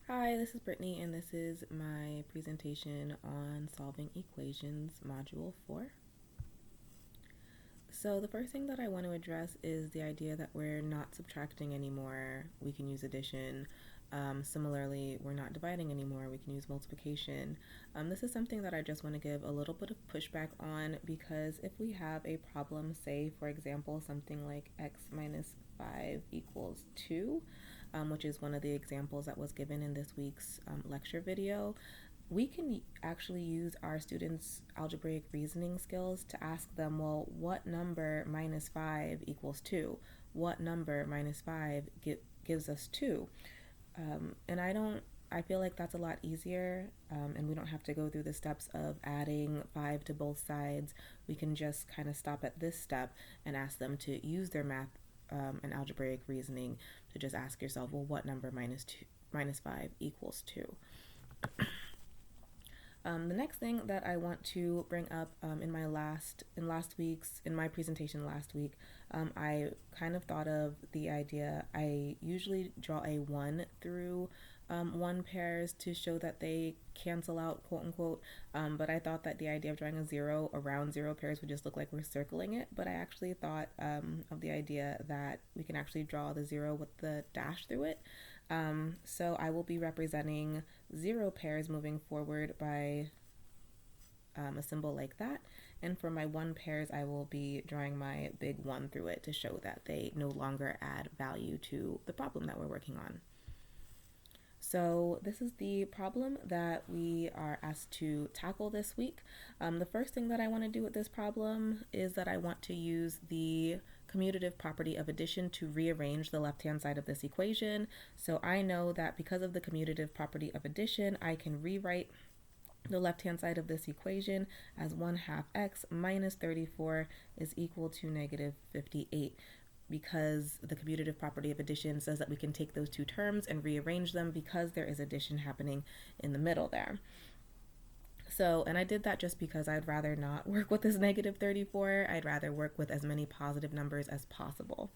Hi, this is Brittany, and this is my presentation on solving equations, Module 4. So the first thing that I want to address is the idea that we're not subtracting anymore. We can use addition. Similarly, we're not dividing anymore. We can use multiplication. This is something that I just want to give a little bit of pushback on, because if we have a problem, say, for example, something like x minus 5 equals 2, which is one of the examples that was given in this week's lecture video, we can actually use our students' algebraic reasoning skills to ask them, well, what number minus 5 equals 2? What number minus 5 gives us 2? And I feel like that's a lot easier, and we don't have to go through the steps of adding 5 to both sides. We can just kind of stop at this step and ask them to use their math and algebraic reasoning to just ask yourself, well, what number minus 5 equals 2? The next thing that I want to bring up in my presentation last week, I kind of thought of the idea. I usually draw a 1 through 1 pairs to show that they cancel out, quote unquote, but I thought that the idea of drawing a 0 around 0 pairs would just look like we're circling it, but I actually thought of the idea that we can actually draw the 0 with the dash through it. So I will be representing 0 pairs moving forward by a symbol like that. And for my 1 pairs, I will be drawing my big 1 through it to show that they no longer add value to the problem that we're working on. So this is the problem that we are asked to tackle this week. The first thing that I want to do with this problem is that I want to use the commutative property of addition to rearrange the left-hand side of this equation. So I know that because of the commutative property of addition, I can rewrite the left-hand side of this equation as 1/2 x minus 34 is equal to negative 58, because the commutative property of addition says that we can take those two terms and rearrange them because there is addition happening in the middle there. So, and I did that just because I'd rather not work with this negative 34. I'd rather work with as many positive numbers as possible.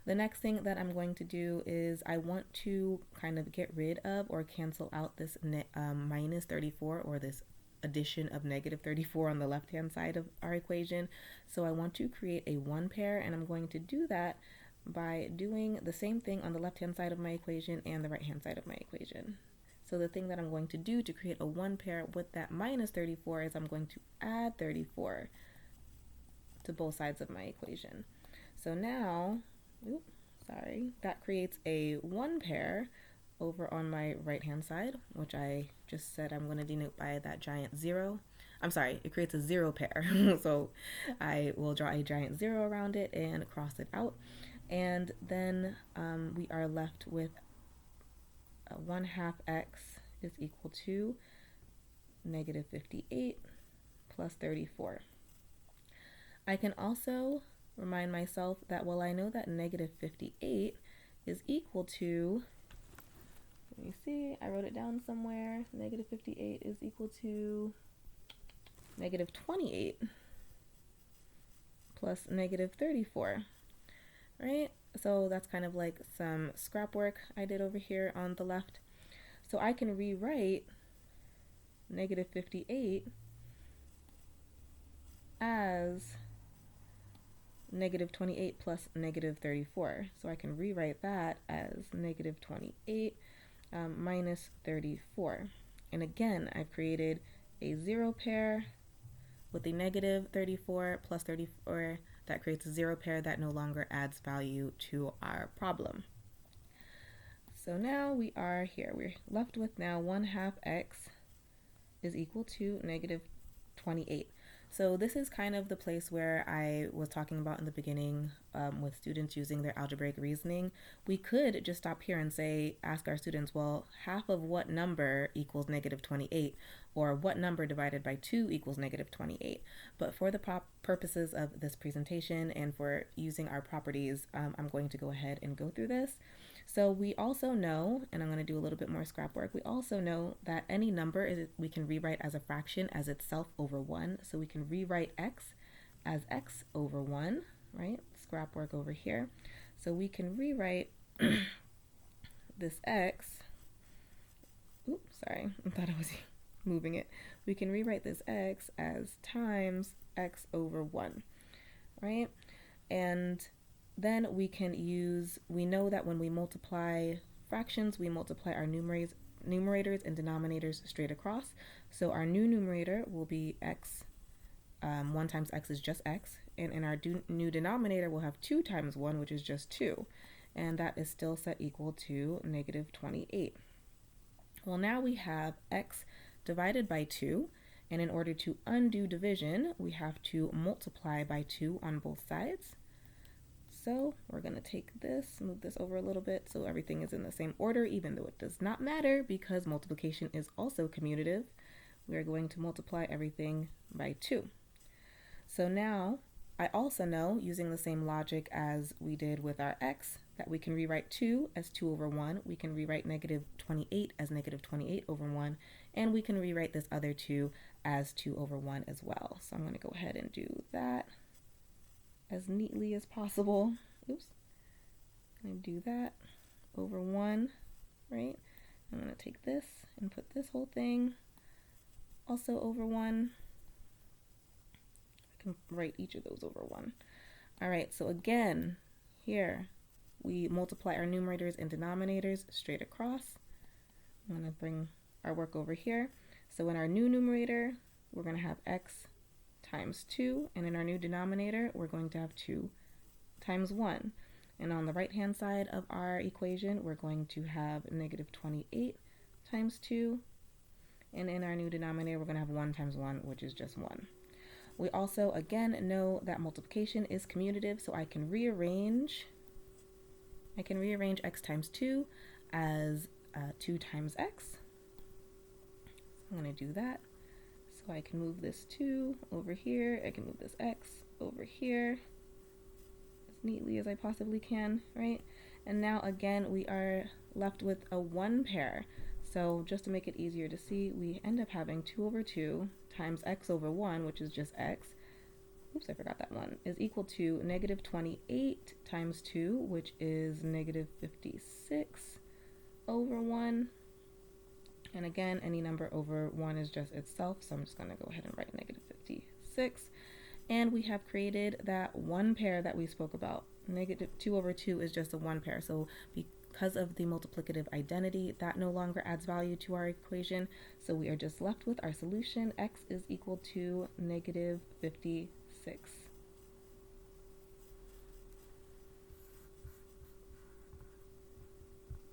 The next thing that I'm going to do is I want to kind of get rid of or cancel out this minus 34, or this addition of negative 34 on the left-hand side of our equation. So I want to create a 1 pair, and I'm going to do that by doing the same thing on the left-hand side of my equation and the right-hand side of my equation. So the thing that I'm going to do to create a 1 pair with that minus 34 is I'm going to add 34 to both sides of my equation. So now, that creates a 1 pair over on my right-hand side, which I just said I'm going to denote by that giant 0. I'm sorry, it creates a 0 pair. So I will draw a giant 0 around it and cross it out. And then we are left with 1/2 x is equal to negative 58 plus 34. I can also remind myself that, well, I know that negative 58 is equal to, let me see, I wrote it down somewhere. Negative 58 is equal to negative 28 plus negative 34, right? So that's kind of like some scrap work I did over here on the left. So I can rewrite negative 58 as negative 28 plus negative 34. So I can rewrite that as negative 28 minus 34. And again, I've created a 0 pair with a negative 34 plus 34. That creates a 0 pair that no longer adds value to our problem. So now we are here. We're left with now 1/2 x is equal to negative 28. So this is kind of the place where I was talking about in the beginning with students using their algebraic reasoning. We could just stop here and say, ask our students, well, half of what number equals negative 28, or what number divided by 2 equals negative 28. But for the purposes of this presentation and for using our properties, I'm going to go ahead and go through this. So we also know, and I'm going to do a little bit more scrap work, we also know that any number we can rewrite as a fraction as itself over 1. So we can rewrite x as x over 1, right? Scrap work over here. So we can rewrite this x sorry, I thought I was moving it. We can rewrite this x as times x over 1, right? And then we can use, we know that when we multiply fractions, we multiply our numerators and denominators straight across. So our new numerator will be x, 1 times x is just x, and in our new denominator we'll have 2 times 1, which is just 2, and that is still set equal to negative 28. Well, now we have x divided by 2, and in order to undo division, we have to multiply by 2 on both sides. So we're going to take this, move this over a little bit so everything is in the same order, even though it does not matter because multiplication is also commutative. We are going to multiply everything by 2. So now I also know, using the same logic as we did with our x, that we can rewrite 2 as 2 over 1. We can rewrite negative 28 as negative 28 over 1. And we can rewrite this other 2 as 2 over 1 as well. So I'm going to go ahead and do that as neatly as possible. Oops. I'm going to do that over 1, right? I'm going to take this and put this whole thing also over 1. I can write each of those over 1. All right, so again, here we multiply our numerators and denominators straight across. I'm going to bring our work over here. So in our new numerator, we're going to have x times 2, and in our new denominator, we're going to have 2 times 1. And on the right-hand side of our equation, we're going to have negative 28 times 2, and in our new denominator, we're going to have 1 times 1, which is just 1. We also, again, know that multiplication is commutative, so I can rearrange x times 2 as 2 times x. I'm going to do that. So I can move this 2 over here. I can move this x over here as neatly as I possibly can, right? And now again, we are left with a 1 pair. So just to make it easier to see, we end up having 2 over 2 times x over 1, which is just x. Oops, I forgot that one, is equal to negative 28 times 2, which is negative 56 over 1. And again, any number over 1 is just itself, so I'm just going to go ahead and write negative 56. And we have created that 1 pair that we spoke about. Negative 2 over 2 is just a 1 pair, so because of the multiplicative identity, that no longer adds value to our equation, so we are just left with our solution. X is equal to negative 56.